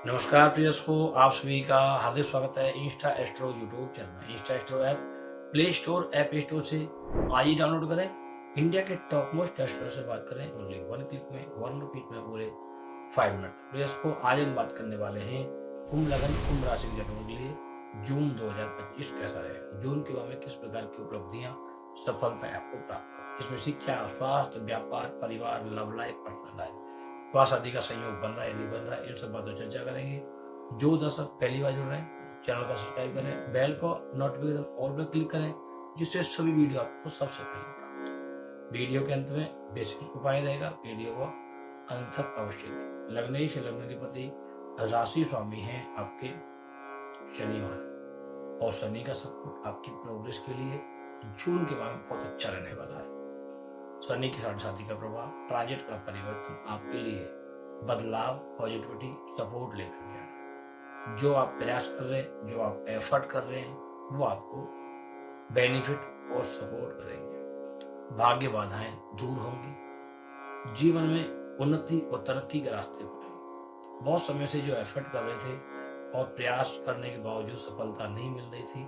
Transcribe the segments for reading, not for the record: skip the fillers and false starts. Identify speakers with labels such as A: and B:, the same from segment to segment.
A: नमस्कार प्रिय दर्शकों, आप सभी का हार्दिक स्वागत है इंस्टा एस्ट्रो यूट्यूब चैनल में। Insta astro app play store app store से आज ही डाउनलोड करें। इंडिया के टॉप मोस्ट एस्ट्रो से बात करें ओनली 1 क्लिक में 1 रुपीज में पूरे 5 मिनट। प्रिय दर्शकों, आज हम बात करने वाले हैं कुंभ लग्न कुंभ राशि के जातकों के लिए जून 2025 कैसा रहेगा। जून के माह में किस प्रकार की उपलब्धियां सफलता आपको प्राप्त हो, इसमें शिक्षा, स्वास्थ्य, व्यापार, परिवार, लव लाइफ, पर्सनल लाइफ, विवाह शादी का संयोग बन रहा है नहीं बन रहा है, इन सब बातों चर्चा करेंगे। जो दर्शक पहली बार जुड़ रहे हैं चैनल का सब्सक्राइब करें, बेल को नोटिफिकेशन ऑल पे क्लिक करें, जिससे सभी वीडियो आपको सबसे पहले प्राप्त हो। वीडियो के अंत में बेसिक उपाय रहेगा, वीडियो को अंत तक अवश्य देखें। लग्नेश लग्नाधिपति राशि स्वामी हैं आपके शनि महाराज, और शनि का सपोर्ट आपकी प्रोग्रेस के लिए जून के माह में बहुत अच्छा रहने वाला है। शनि की साढ़े साथी का प्रभाव, ट्रांजिट का परिवर्तन आपके लिए बदलाव, पॉजिटिविटी, सपोर्ट लेकर के आना। जो आप प्रयास कर रहे हैं, जो आप एफर्ट कर रहे हैं, वो आपको बेनिफिट और सपोर्ट करेंगे। भाग्य बाधाएं दूर होंगी, जीवन में उन्नति और तरक्की के रास्ते खुलेंगे। बहुत समय से जो एफर्ट कर रहे थे और प्रयास करने के बावजूद सफलता नहीं मिल रही थी,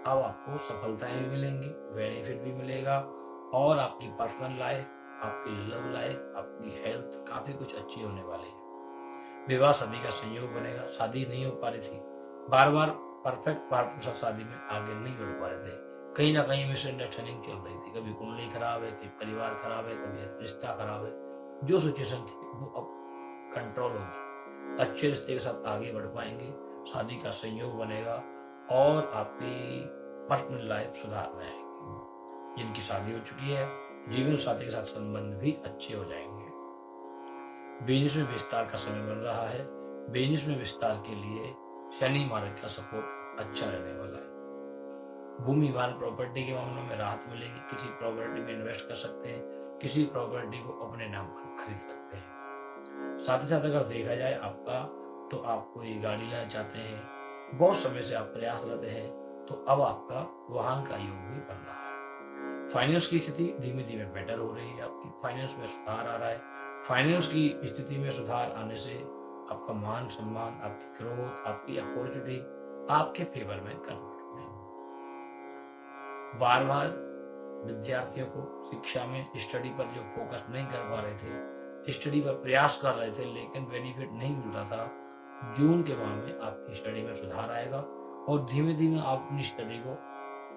A: अब आपको सफलताएं भी मिलेंगी, बेनिफिट भी मिलेगा, और आपकी पर्सनल लाइफ, आपकी लव लाइफ, आपकी हेल्थ काफी कुछ अच्छी होने वाली है। विवाह शादी का संयोग बनेगा। शादी नहीं हो पा रही थी, बार बार परफेक्ट पार्टनर के साथ शादी में आगे नहीं बढ़ पा रहे थे, कहीं ना कहीं मिसअंडरस्टैंडिंग चल रही थी, कभी कुंडली खराब है, कभी परिवार खराब है, कभी रिश्ता खराब है। जो सिचुएशन थी वो अब कंट्रोल होगी, अच्छे रिश्ते के साथ आगे बढ़ पाएंगे, शादी का संयोग बनेगा और आपकी पर्सनल लाइफ सुधार में आएगी। जिनकी शादी हो चुकी है, जीवन साथी के साथ संबंध भी अच्छे हो जाएंगे। बिजनेस में विस्तार का समय बन रहा है। बिजनेस में विस्तार के लिए शनि महाराज का सपोर्ट अच्छा रहने वाला है। भूमि वाहन प्रॉपर्टी के मामलों में राहत मिलेगी। किसी प्रॉपर्टी में इन्वेस्ट कर सकते हैं, किसी प्रॉपर्टी को अपने नाम पर खरीद सकते हैं। साथ ही साथ अगर देखा जाए आपका, तो आप कोई गाड़ी लेना चाहते हैं, बहुत समय से आप प्रयासरत हैं, तो अब आपका वाहन का योग भी बन रहा है। फाइनेंस की स्थिति धीमे धीमे बेटर हो रही है, आपकी फाइनेंस में सुधार आ रहा है। फाइनेंस की स्थिति में सुधार आने से आपका मान सम्मान, आपकी ग्रोथ, आपकी अपॉर्चुनिटी आपके फेवर में कन्वर्ट होगी। बार बार विद्यार्थियों को शिक्षा में स्टडी पर जो फोकस नहीं कर पा रहे थे, स्टडी पर प्रयास कर रहे थे लेकिन बेनिफिट नहीं मिल रहा था, जून के माह में आपकी स्टडी में सुधार आएगा और धीमे धीमे आप अपनी स्टडी को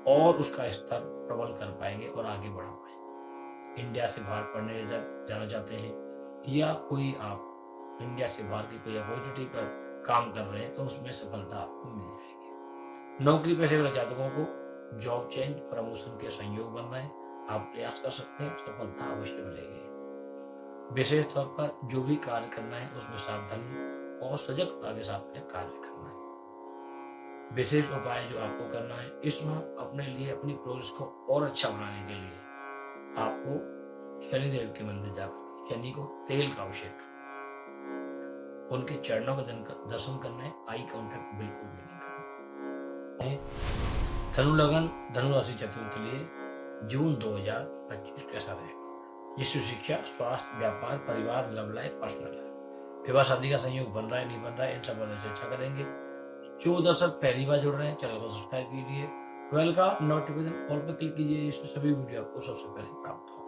A: और उसका स्तर प्रबल कर पाएंगे और आगे बढ़ा पाएंगे। इंडिया से बाहर पढ़ने जाना चाहते हैं, या कोई आप इंडिया से बाहर की कोई अपॉर्चुनिटी पर काम कर रहे हैं, तो उसमें सफलता आपको मिल जाएगी। नौकरी पेशे वाले जातकों को जॉब चेंज, प्रमोशन के संयोग बन रहे हैं, आप प्रयास कर सकते हैं, सफलता अवश्य मिलेगी। विशेष तौर पर जो भी कार्य करना है उसमें सावधानी और सजगता के साथ में कार्य करना है। विशेष उपाय जो आपको करना है इस माह अपने लिए, अपनी प्रोग्रेस को और अच्छा बनाने के लिए, आपको शनिदेव के मंदिर जाकर शनि को तेल का अभिषेक करना, उनके चरणों का दर्शन करना है, आई कांटेक्ट बिल्कुल भी नहीं करना। धनु लगन धनु राशि जातकों के लिए जून 2025 कैसा रहेगा, जिसमें शिक्षा, स्वास्थ्य, व्यापार, परिवार, लव लाइफ, पर्सनल लाइफ, विवाह शादी का संयोग बन रहा है नहीं बन रहा है, इन सब बातों से चर्चा करेंगे। जो दर्शक पहली बार जुड़ रहे हैं चैनल को सब्सक्राइब कीजिए, बेल का नोटिफिकेशन ऑल पर क्लिक कीजिए, जिससे सभी वीडियो आपको सबसे पहले प्राप्त हो।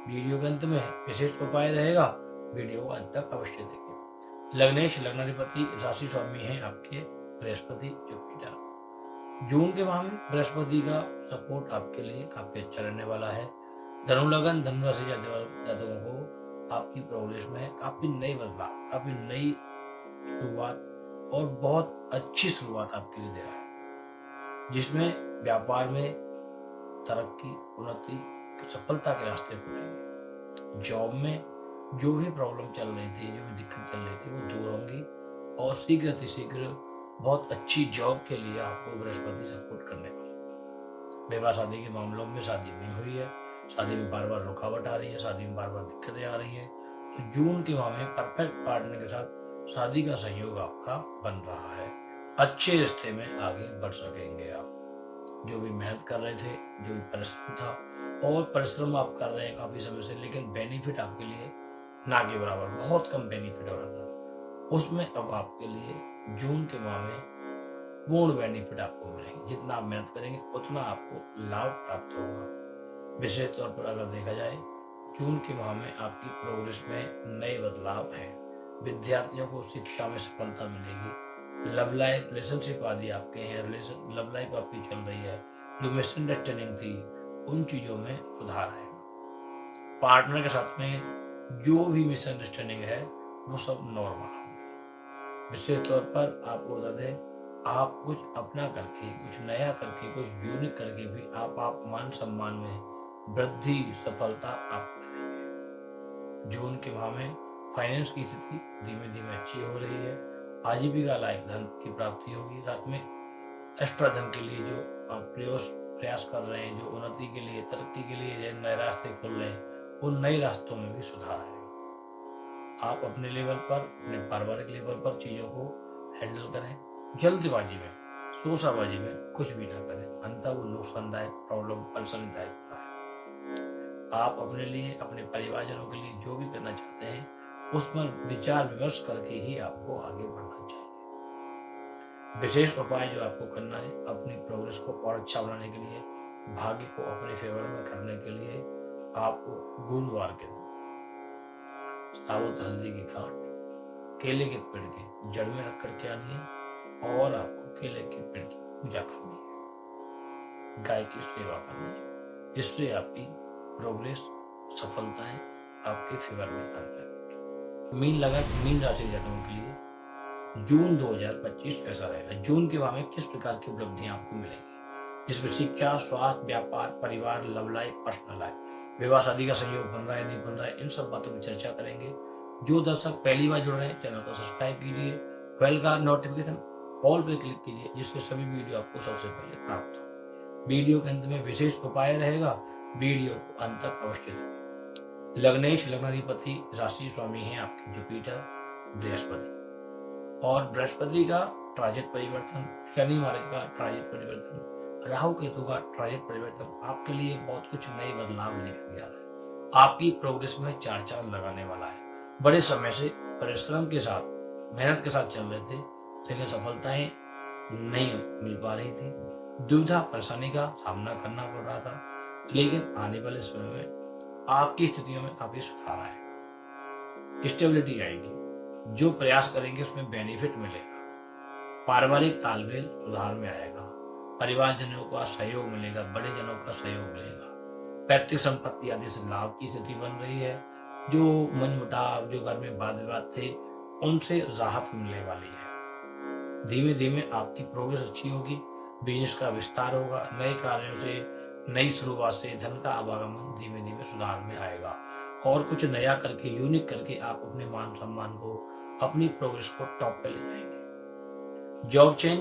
A: वीडियो के अंत में विशेष उपाय रहेगा, वीडियो को अंत तक अवश्य देखिए। लग्नेश लग्नाधिपति राशि स्वामी हैं आपके बृहस्पति जुपिटर। जून के माह में बृहस्पति का सपोर्ट आपके लिए काफी अच्छा रहने वाला है। धनु लगन धनु राशि जातकों को आपकी प्रोग्रेस में काफी नई बदलाव, काफी नई शुरुआत और बहुत अच्छी शुरुआत आपके लिए दे रहा है, जिसमें व्यापार में तरक्की, उन्नति, सफलता के रास्ते खुलेंगे। जॉब में जो भी प्रॉब्लम चल रही थी, जो भी दिक्कत चल रही थी, वो दूर होंगी और शीघ्र अतिशीघ्र बहुत अच्छी जॉब के लिए आपको बृहस्पति सपोर्ट करने वाले। विवाह शादी के मामलों में शादी नहीं हुई है, शादी में बार बार रुकावट आ रही है, शादी में बार बार दिक्कतें आ रही है, तो जून के माह में परफेक्ट पार्टनर के साथ शादी का संयोग आपका बन रहा है। अच्छे रिश्ते में आगे बढ़ सकेंगे आप। जो भी मेहनत कर रहे थे, जो भी परिश्रम था, और परिश्रम आप कर रहे हैं काफी समय से, लेकिन बेनिफिट आपके लिए ना के बराबर, बहुत कम बेनिफिट हो रहा था, उसमें अब आपके लिए जून के माह में पूर्ण बेनिफिट आपको मिलेंगे। जितना आप मेहनत करेंगे उतना आपको लाभ प्राप्त होगा। विशेष तौर पर अगर देखा जाए जून के माह में आपकी प्रोग्रेस में नए बदलाव हैं। विद्यार्थियों को शिक्षा में सफलता मिलेगी। लव लाइफ रिलेशनशिप आदि आपके हैं, रिलेशन लव लाइफ आपकी चल रही है, जो मिसअंडरस्टैंडिंग थी उन चीजों में सुधार आएगा। पार्टनर के साथ में जो भी मिसअंडरस्टैंडिंग है वो सब नॉर्मल होंगे। विशेष तौर पर आपको बता दें, आप कुछ अपना करके, कुछ नया करके, कुछ यूनिक करके भी आप मान सम्मान में वृद्धि, सफलता प्राप्त करेंगे। जून के माह में फाइनेंस की स्थिति धीमे धीमे अच्छी हो रही है। आजीविका लायक धन की प्राप्ति होगी। साथ में एक्स्ट्रा धन के लिए जो आप प्रयास कर रहे हैं, जो उन्नति के लिए, तरक्की के लिए नए रास्ते खोल रहे हैं, उन नए रास्तों में भी सुधार आएगा। आप अपने लेवल पर, अपने पारिवारिक लेवल पर चीजों को हैंडल करें। जल्दबाजी में, शोशाबाजी में कुछ भी ना करें, अंततः वो नुकसानदायक, प्रॉब्लम, परेशानीदायक होता है। आप अपने लिए, अपने परिवारजनों के लिए जो भी करना चाहते हैं उसमें विचार विमर्श करके ही आपको आगे बढ़ना चाहिए। विशेष उपाय जो आपको करना है अपनी प्रोग्रेस को और अच्छा बनाने के लिए, भाग्य को अपने फेवर में करने के लिए, आपको गुरुवार के दिन साबुत हल्दी की गांठ केले के पेड़ के जड़ में रख करके आनी है और आपको केले के पेड़ की पूजा करनी है, गाय की सेवा करनी है। इससे आपकी प्रोग्रेस, सफलताएं आपके फेवर में आने लगेगी। मीन राशि जातकों के लिए जून 2025 कैसा रहेगा? जून के माह में किस प्रकार की उपलब्धियां आपको मिलेंगी? इसमें शिक्षा, स्वास्थ्य, व्यापार, परिवार, लव लाइफ, पर्सनल लाइफ, विवाह शादी का सहयोग बन रहा है, नहीं बन रहा है, इन सब बातों की चर्चा करेंगे। जो दर्शक पहली बार जुड़ रहे हैं चैनल को सब्सक्राइब कीजिए, बेल का नोटिफिकेशन ऑल पे क्लिक कीजिए, जिससे सभी वीडियो आपको सबसे पहले प्राप्त हो। वीडियो के अंत में विशेष उपाय रहेगा, वीडियो को अंत तक अवश्य देखें। लग्नेश, लग्नाधिपति, राशि स्वामी है आपके जुपिटर, बृहस्पति, और बृहस्पति का ट्रांजिट परिवर्तन, शनि महाराज का ट्रांजिट परिवर्तन, राहु केतु का ट्रांजिट परिवर्तन आपके लिए बहुत कुछ नए बदलाव लेकर के आ रहा है। आपकी प्रोग्रेस में चार चांद लगाने वाला है। बड़े समय से परिश्रम के साथ, मेहनत के साथ चल रहे थे, लेकिन सफलताएं नहीं मिल पा रही थी। दुविधा, परेशानी का सामना करना पड़ रहा था, लेकिन आने वाले समय में आपकी स्थितियों में काफी सुधार आएगा, स्टेबिलिटी आएगी। जो प्रयास करेंगे उसमें बेनिफिट मिलेगा। पारिवारिक तालमेल सुधार में आएगा। परिवारजनों का सहयोग मिलेगा, बड़े जनों का सहयोग मिलेगा। पैतृक संपत्ति आदि से लाभ की स्थिति बन रही है। जो मनमुटाव, जो घर में वाद विवाद थे, उनसे राहत मिलने वाली है। धीमे धीमे आपकी प्रोग्रेस अच्छी होगी, बिजनेस का विस्तार होगा, नए कार्यों से, नई शुरुआत से धन का आवागमन धीमे धीमे सुधार में आएगा और कुछ नया करके, यूनिक करके आप अपने मान सम्मान को, अपनी प्रोग्रेस को टॉप पे ले जाएंगे। जॉब चेंज,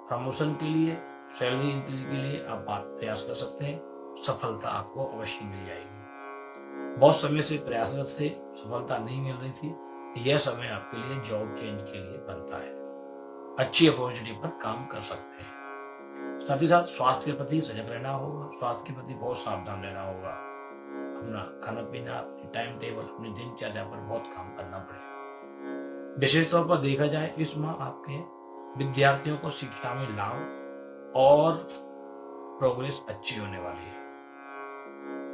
A: प्रमोशन के लिए, सैलरी इंक्रीज के लिए आप प्रयास कर सकते हैं। सफलता आपको अवश्य मिल जाएगी। बहुत समय से प्रयासरत से सफलता नहीं मिल रही थी, यह समय आपके लिए जॉब चेंज के लिए बनता है। अच्छी अपॉर्चुनिटी पर काम कर सकते हैं। साथ ही साथ स्वास्थ्य के प्रति सजग रहना होगा, स्वास्थ्य के प्रति बहुत सावधान रहना होगा। अपना खाना पीना, अपनी टाइम टेबल, अपनी दिनचर्या पर बहुत काम करना पड़ेगा। विशेष तौर पर देखा जाए इस माह आपके विद्यार्थियों को शिक्षा में लाभ और प्रोग्रेस अच्छी होने वाली है।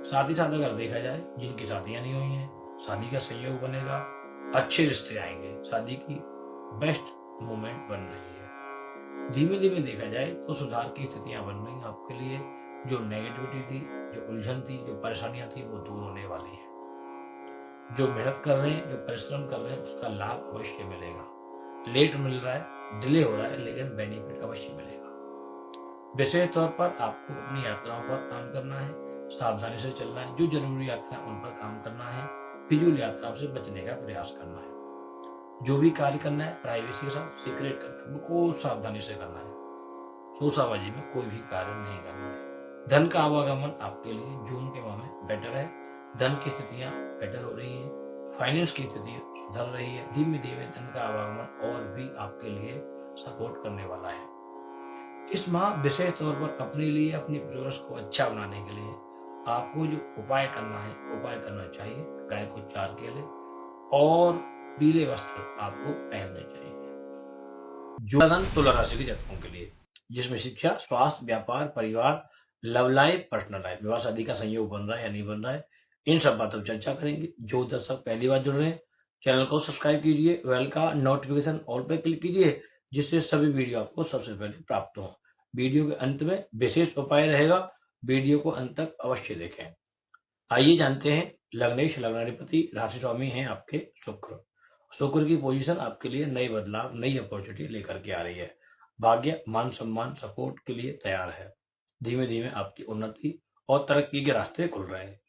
A: साथ ही साथ अगर देखा जाए जिनकी शादियां नहीं हुई हैं, शादी का संयोग बनेगा, अच्छे रिश्ते आएंगे, शादी की बेस्ट मोमेंट बन रही है। धीमे धीमे देखा जाए तो सुधार की स्थितियां बन रही हैं आपके लिए। जो नेगेटिविटी थी, जो उलझन थी, जो परेशानियां थी, वो दूर होने वाली है। जो मेहनत कर रहे हैं, जो परिश्रम कर रहे हैं, उसका लाभ अवश्य मिलेगा। लेट मिल रहा है, डिले हो रहा है, लेकिन बेनिफिट अवश्य मिलेगा। विशेष तौर पर आपको अपनी यात्राओं पर काम करना है, सावधानी से चलना है। जो जरूरी यात्रा उन पर काम करना है, फिजूल यात्राओं से बचने का प्रयास करना है। जो भी कार्य करना है प्राइवेसी के साथ, सीक्रेट करना है, उनको सावधानी से करना है। शोशाबाजी में कोई भी कार्य नहीं करना है। धन का आवागमन आपके लिए जून के माह में बेटर है। धन की स्थितियां बेटर हो रही है, फाइनेंस की स्थिति सुधर रही है। धीमे धीमे धन का आवागमन और भी आपके लिए सपोर्ट करने वाला है। इस माह विशेष तौर पर अपने लिए, अपनी प्रोग्रेस को अच्छा बनाने के लिए आपको जो उपाय करना है, उपाय करना चाहिए। गाय को 4 केले और पीले वस्त्र आपको पहनने चाहिए। जुड़ागन तुला राशि के जातकों के लिए, जिसमें शिक्षा, स्वास्थ्य, व्यापार, परिवार, लव लाइफ, पर्सनल लाइफ, विवाह शादी का संयोग बन रहा है या नहीं बन रहा है, इन सब बातों पर चर्चा करेंगे। जो दर्शक पहली बार जुड़ रहे हैं, चैनल को सब्सक्राइब कीजिए, बेल का नोटिफिकेशन ऑल पे क्लिक कीजिए, जिससे सभी वीडियो आपको सबसे पहले प्राप्त हो। वीडियो के अंत में विशेष उपाय रहेगा, वीडियो को अंत तक अवश्य देखें। आइए जानते हैं, लग्नेश लग्नाधिपति राशि स्वामी हैं आपके शुक्र। शुक्र की पोजीशन आपके लिए नई बदलाव, नई अपॉर्चुनिटी लेकर के आ रही है। भाग्य, मान सम्मान, सपोर्ट के लिए तैयार है। धीमे धीमे आपकी उन्नति और तरक्की के रास्ते खुल रहे हैं।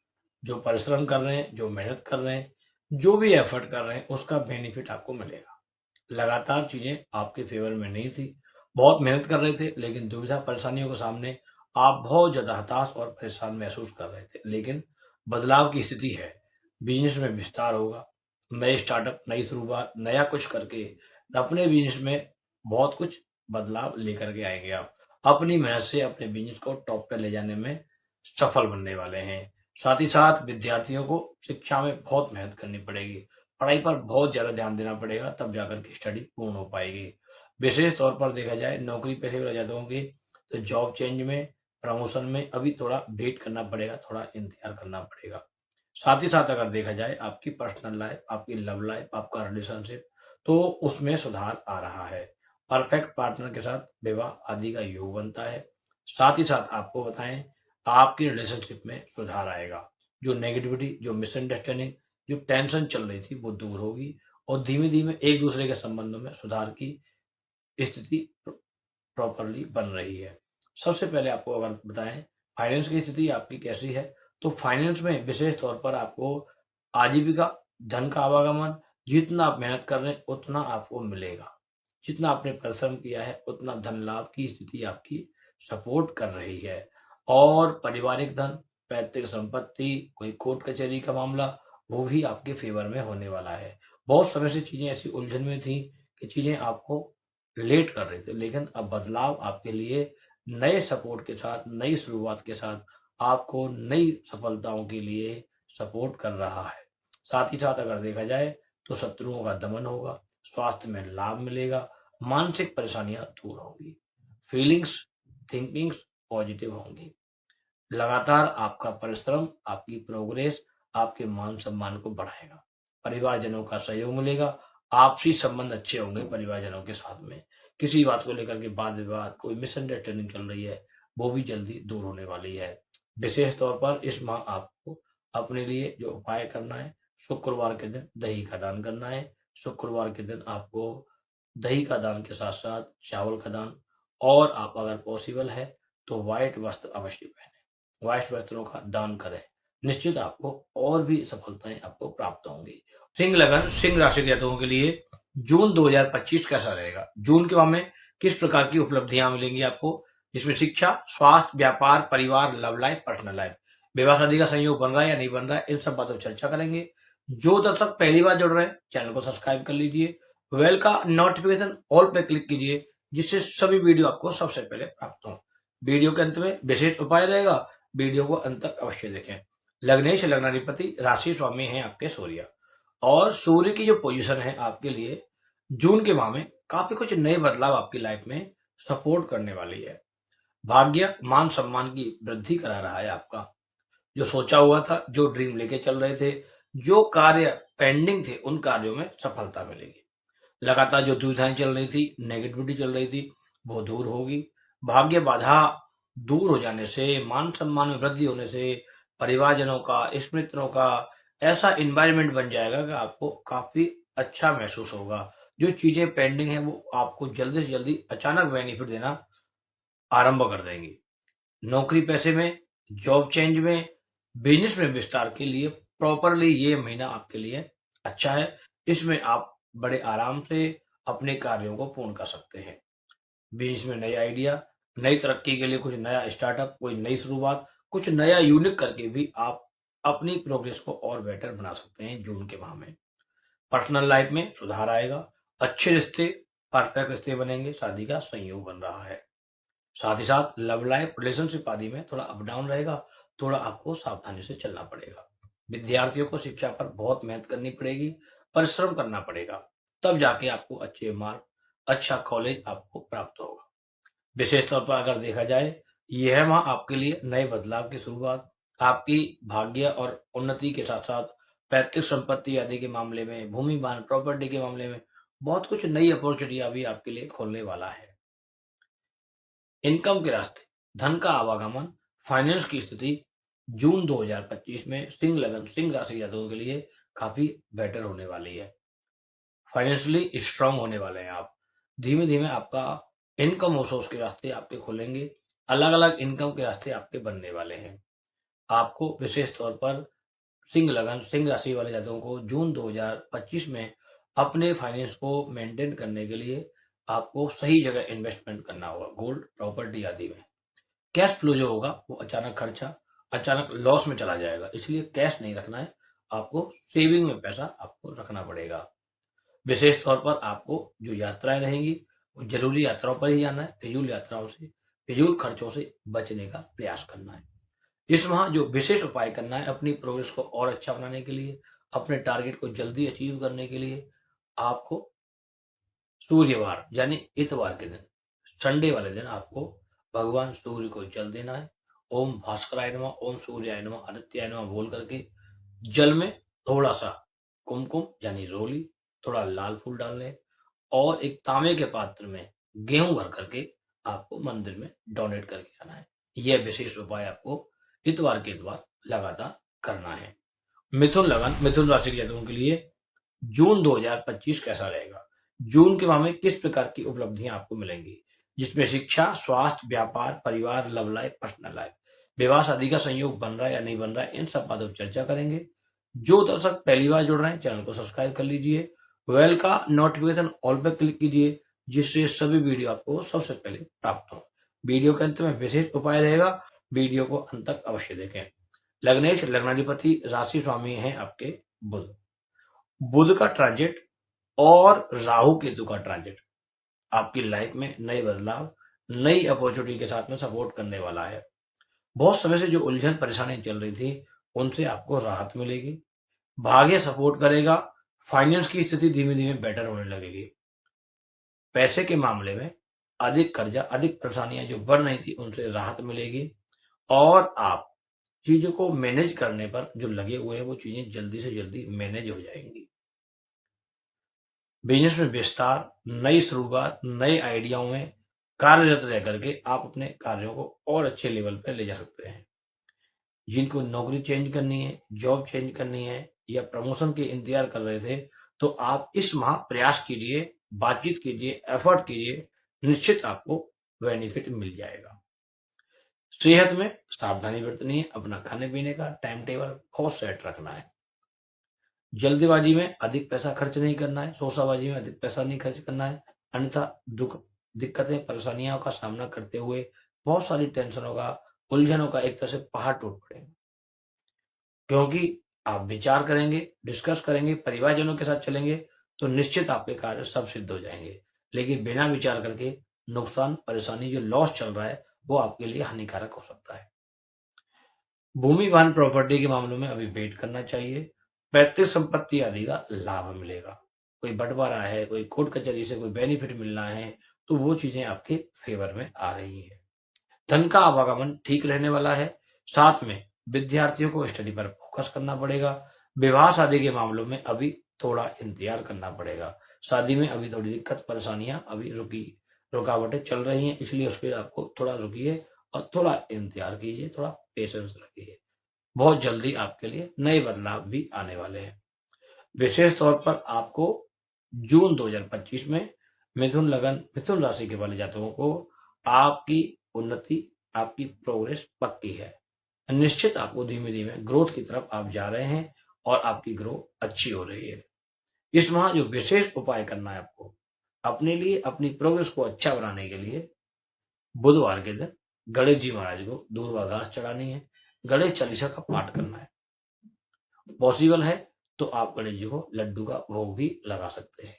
A: जो परिश्रम कर रहे हैं, जो मेहनत कर रहे हैं, जो भी एफर्ट कर रहे हैं, उसका बेनिफिट आपको मिलेगा। लगातार चीजें आपके फेवर में नहीं थी, बहुत मेहनत कर रहे थे, लेकिन दुविधा परेशानियों के सामने आप बहुत ज्यादा हताश और परेशान महसूस कर रहे थे। लेकिन बदलाव की स्थिति है, बिजनेस में विस्तार होगा, नए स्टार्टअप, नई शुरुआत, नया कुछ करके अपने बिजनेस में बहुत कुछ बदलाव लेकर के आएंगे। आप अपनी मेहनत से अपने बिजनेस को टॉप पे ले जाने में सफल बनने वाले हैं। साथ ही साथ विद्यार्थियों को शिक्षा में बहुत मेहनत करनी पड़ेगी, पढ़ाई पर बहुत ज्यादा ध्यान देना पड़ेगा, तब जाकर के स्टडी पूर्ण हो पाएगी। विशेष तौर पर देखा जाए नौकरी पेशे वाले जातकों की, तो जॉब चेंज में, प्रमोशन में अभी थोड़ा वेट करना पड़ेगा, थोड़ा इंतजार करना पड़ेगा। साथ ही साथ अगर देखा जाए आपकी पर्सनल लाइफ, आपकी लव लाइफ, आपका रिलेशनशिप, तो उसमें सुधार आ रहा है। परफेक्ट पार्टनर के साथ विवाह आदि का योग बनता है। साथ ही साथ आपको बताएं, आपकी रिलेशनशिप में सुधार आएगा। जो नेगेटिविटी, जो मिसअंडरस्टैंडिंग, जो टेंशन चल रही थी, वो दूर होगी और धीमे धीमे एक दूसरे के संबंधों में सुधार की स्थिति प्रॉपरली बन रही है। सबसे पहले आपको अगर बताएं फाइनेंस की स्थिति आपकी कैसी है, तो फाइनेंस में विशेष तौर पर आपको आजीविका, धन का आवागमन, जितना आप मेहनत कर रहे हैं उतना आपको मिलेगा। जितना आपने परिश्रम किया है उतना धन लाभ की स्थिति आपकी सपोर्ट कर रही है। और पारिवारिक धन, पैतृक संपत्ति, कोई कोर्ट कचहरी का मामला, वो भी आपके फेवर में होने वाला है। बहुत समय से चीजें ऐसी उलझन में थी कि चीजें आपको लेट कर रहे थे, लेकिन अब बदलाव आपके लिए नए सपोर्ट के साथ, नई शुरुआत के साथ आपको नई सफलताओं के लिए सपोर्ट कर रहा है। साथ ही साथ अगर देखा जाए तो शत्रुओं का दमन होगा, स्वास्थ्य में लाभ मिलेगा, मानसिक परेशानियां दूर होंगी, फीलिंग्स, थिंकिंग्स पॉजिटिव होंगी। लगातार आपका परिश्रम, आपकी प्रोग्रेस आपके मान सम्मान को बढ़ाएगा। परिवारजनों का सहयोग मिलेगा, आपसी संबंध अच्छे होंगे परिवारजनों के साथ में। किसी बात को लेकर के वाद विवाद, कोई मिसअंडरस्टैंडिंग चल रही है, वो भी जल्दी दूर होने वाली है। विशेष तौर पर इस माह आपको अपने लिए जो उपाय करना है, शुक्रवार के दिन दही का दान करना है। शुक्रवार के दिन आपको दही का दान के साथ साथ चावल का दान, और आप अगर पॉसिबल है तो व्हाइट वस्त्र अवश्य पहने, व्हाइट वस्त्रों का दान करें। निश्चित आपको और भी सफलताएं आपको प्राप्त होंगी। सिंह लगन, सिंह राशि के जातकों के लिए जून 2025 कैसा रहेगा? जून के माह में किस प्रकार की उपलब्धियां मिलेंगी आपको, जिसमें शिक्षा, स्वास्थ्य, व्यापार, परिवार, लव लाइफ, पर्सनल लाइफ, विवाह शादी का संयोग बन रहा है या नहीं बन रहा है, इन सब बातों पर चर्चा करेंगे। जो दर्शक पहली बार जुड़ रहे हैं, चैनल को सब्सक्राइब कर लीजिए, बेल का नोटिफिकेशन ऑल पे क्लिक कीजिए, जिससे सभी वीडियो आपको सबसे पहले प्राप्त हो। वीडियो के अंत में विशेष उपाय रहेगा, वीडियो को अंत तक अवश्य देखें। लग्नेश लग्नाधिपति राशि स्वामी हैं आपके सूर्य, और सूर्य की जो पोजीशन है आपके लिए जून के माह में काफी कुछ नए बदलाव आपकी लाइफ में सपोर्ट करने वाली है। भाग्य, मान सम्मान की वृद्धि करा रहा है आपका। जो सोचा हुआ था, जो ड्रीम लेके चल रहे थे, जो कार्य पेंडिंग थे, उन कार्यों में सफलता मिलेगी। लगातार जो दुविधाएं चल रही थी, नेगेटिविटी चल रही थी, वो दूर होगी। भाग्य बाधा दूर हो जाने से, मान सम्मान में वृद्धि होने से, परिवारजनों का, इष्ट मित्रों का ऐसा एनवायरनमेंट बन जाएगा कि आपको काफी अच्छा महसूस होगा। जो चीजें पेंडिंग है वो आपको जल्दी से जल्दी अचानक बेनिफिट देना आरंभ कर देंगी। नौकरी पैसे में, जॉब चेंज में, बिजनेस में विस्तार के लिए प्रॉपरली ये महीना आपके लिए अच्छा है। इसमें आप बड़े आराम से अपने कार्यों को पूर्ण कर सकते हैं। बिजनेस में नए आइडिया, नई तरक्की के लिए कुछ नया स्टार्टअप, कोई नई शुरुआत, कुछ नया यूनिक करके भी आप अपनी प्रोग्रेस को और बेटर बना सकते हैं जून के माह में। पर्सनल लाइफ में सुधार आएगा, अच्छे रिश्ते, परफेक्ट रिश्ते बनेंगे, शादी का संयोग बन रहा है। साथ ही साथ लव लाइफ, रिलेशनशिप आदि में थोड़ा अप डाउन रहेगा, थोड़ा आपको सावधानी से चलना पड़ेगा। विद्यार्थियों को शिक्षा पर बहुत मेहनत करनी पड़ेगी, परिश्रम करना पड़ेगा, तब जाके आपको अच्छे मार्क, अच्छा कॉलेज आपको प्राप्त होगा। विशेष तौर पर अगर देखा जाए, यह माह आपके लिए नए बदलाव की शुरुआत, आपकी भाग्य और उन्नति के साथ साथ पैतृक संपत्ति आदि के मामले में, भूमि वाहन प्रॉपर्टी के मामले में बहुत कुछ नई अपॉर्चुनिटी भी आपके लिए खोलने वाला है। इनकम के रास्ते, धन का आवागमन, फाइनेंस की स्थिति जून 2025 में सिंह लगन, सिंह राशि जातकों के लिए काफी बेटर होने वाली है। फाइनेंशियली स्ट्रांग होने वाले हैं आप। धीमे धीमे आपका इनकम सोर्स के रास्ते आपके खुलेंगे, अलग अलग इनकम के रास्ते आपके बनने वाले हैं। आपको विशेष तौर पर सिंह लगन, सिंह राशि वाले जातकों को जून 2025 में अपने फाइनेंस को मेंटेन करने के लिए आपको सही जगह इन्वेस्टमेंट करना होगा, गोल्ड, प्रॉपर्टी आदि में। कैश फ्लो जो होगा वो अचानक खर्चा, अचानक लॉस में चला जाएगा, इसलिए कैश नहीं रखना है, आपको सेविंग में पैसा आपको रखना पड़ेगा। विशेष तौर पर आपको जो यात्राएं रहेंगी वो जरूरी यात्राओं पर ही जाना है, फिजूल यात्राओं से, फिजूल खर्चों से बचने का प्रयास करना है। इस माह जो विशेष उपाय करना है अपनी प्रोग्रेस को और अच्छा बनाने के लिए, अपने टारगेट को जल्दी अचीव करने के लिए, आपको सूर्यवार यानी इतवार के दिन, संडे वाले दिन आपको भगवान सूर्य को जल देना है। ओम भास्कराय नमः, ओम सूर्याय नमः, आदित्याय नमः बोल करके जल में थोड़ा सा कुमकुम यानी रोली, थोड़ा लाल फूल डालने और एक तांबे के पात्र में गेहूं भर करके आपको मंदिर में डोनेट करके आना है। यह विशेष उपाय आपको इतवार के इतवार लगातार करना है। मिथुन लगन, मिथुन राशि के जातकों के लिए जून 2025 कैसा रहेगा? जून के माह में किस प्रकार की उपलब्धियां आपको मिलेंगी, जिसमें शिक्षा, स्वास्थ्य, व्यापार, परिवार, लव लाइफ, पर्सनल लाइफ, विवाह शादी का संयोग बन रहा है या नहीं बन रहा है, इन सब बातों पर चर्चा करेंगे। जो दर्शक पहली बार जुड़ रहे हैं चैनल को सब्सक्राइब कर लीजिए, बेल का नोटिफिकेशन ऑल पर क्लिक कीजिए, जिससे सभी वीडियो आपको सबसे पहले प्राप्त हो। वीडियो के अंत में विशेष उपाय रहेगा, वीडियो को अंत तक अवश्य देखें। लग्नेश, लग्नाधिपति, राशि स्वामी हैं आपके बुध। बुध का ट्रांजिट और राहु केतु का ट्रांजिट आपकी लाइफ में नए बदलाव, नई अपॉर्चुनिटी के साथ में सपोर्ट करने वाला है। बहुत समय से जो उलझन परेशानियां चल रही थी उनसे आपको राहत मिलेगी, भाग्य सपोर्ट करेगा, फाइनेंस की स्थिति धीमे धीमे बेटर होने लगेगी। पैसे के मामले में अधिक कर्जा, अधिक परेशानियां जो बढ़ रही थी उनसे राहत मिलेगी और आप चीजों को मैनेज करने पर जो लगे हुए हैं वो चीजें जल्दी से जल्दी मैनेज हो जाएंगी। बिजनेस में विस्तार, नई शुरुआत, नए आइडियाओं में कार्यरत रह करके आप अपने कार्यों को और अच्छे लेवल पर ले जा सकते हैं। जिनको नौकरी चेंज करनी है, जॉब चेंज करनी है या प्रमोशन के इंतजार कर रहे थे, तो आप इस माह प्रयास कीजिए, बातचीत कीजिए, एफर्ट कीजिए, निश्चित आपको बेनिफिट मिल जाएगा। सेहत में सावधानी बरतनी है, अपना खाने पीने का टाइम टेबल बहुत सेट रखना है। जल्दबाजी में अधिक पैसा खर्च नहीं करना है, शोशाबाजी में अधिक पैसा नहीं खर्च करना है, अन्यथा दुख, दिक्कतें, परेशानियों का सामना करते हुए बहुत सारी टेंशनों का, उलझनों का एक तरह से पहाड़ टूट पड़ेगा। क्योंकि आप विचार करेंगे, डिस्कस करेंगे, परिवारजनों के साथ चलेंगे तो निश्चित आपके कार्य सब सिद्ध हो जाएंगे। लेकिन बिना विचार करके नुकसान, परेशानी, जो लॉस चल रहा है वो आपके लिए हानिकारक हो सकता है। भूमि वाहन प्रॉपर्टी के मामलों में अभी वेट करना चाहिए। पैतृक संपत्ति आदि का लाभ मिलेगा। कोई बंटवारा है, कोई कोर्ट कचहरी से कोई बेनिफिट मिलना है, तो वो चीजें आपके फेवर में आ रही है। धन का आवागमन ठीक रहने वाला है। साथ में विद्यार्थियों को स्टडी पर फोकस करना पड़ेगा। विवाह शादी के मामलों में अभी थोड़ा इंतजार करना पड़ेगा। शादी में अभी थोड़ी दिक्कत, परेशानियां अभी रुकावटें चल रही हैं, इसलिए उसके आपको थोड़ा रुकिए और थोड़ा इंतजार कीजिए, थोड़ा पेशेंस रखिए। बहुत जल्दी आपके लिए नए बदलाव भी आने वाले हैं। विशेष तौर पर आपको जून 2025 में मिथुन लगन, मिथुन राशि के वाले जातकों को आपकी उन्नति, आपकी प्रोग्रेस पक्की है। निश्चित आपको धीमे धीमे ग्रोथ की तरफ आप जा रहे हैं और आपकी ग्रोथ अच्छी हो रही है। इस माह जो विशेष उपाय करना है आपको अपने लिए, अपनी प्रोग्रेस को अच्छा बनाने के लिए, बुधवार के दिन गणेश जी महाराज को दूध व घास चढ़ानी है, गणेश चालीसा का पाठ करना है। पॉसिबल है तो आप गणेश जी को लड्डू का भोग भी लगा सकते हैं।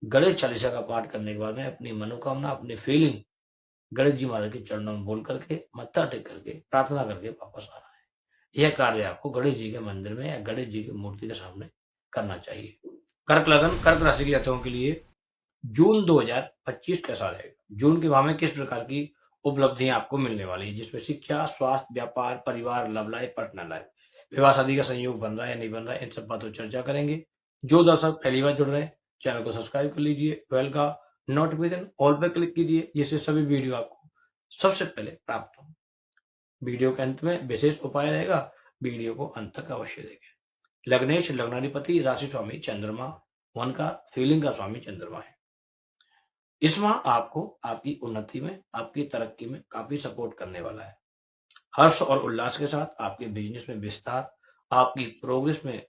A: गणेश चालीसा का पाठ करने के बाद में अपनी मनोकामना, अपनी फीलिंग गणेश जी महाराज के चरणों में बोल करके, मत्था टेक करके, प्रार्थना करके वापस आना है। यह कार्य आपको गणेश जी के मंदिर में या गणेश जी की मूर्ति के सामने करना चाहिए। कर्क लगन कर्क राशि के जातकों के लिए जून 2025 कैसा रहेगा। जून के माह में किस प्रकार की उपलब्धियां आपको मिलने वाली है, जिसमें शिक्षा, स्वास्थ्य, व्यापार, परिवार, लव लाइफ, पर्सनल लाइफ, विवाह शादी का संयोग बन रहा है या नहीं बन रहा है, इन सब बातों पर चर्चा करेंगे। जो दर्शक पहली बार जुड़ रहे हैं, चैनल को सब्सक्राइब कर लीजिए, बेल का नोटिफिकेशन ऑल पे क्लिक कीजिए, जिससे सभी वीडियो आपको सबसे पहले प्राप्त हो। वीडियो के अंत में विशेष उपाय रहेगा, वीडियो को अंत तक अवश्य देखें। लग्नेश लग्नाधिपति राशि स्वामी चंद्रमा, मन का फीलिंग का स्वामी चंद्रमा है। इस माह आपको आपकी उन्नति में, आपकी तरक्की में काफी सपोर्ट करने वाला है। हर्ष और उल्लास के साथ आपके बिजनेस में विस्तार, आपकी प्रोग्रेस में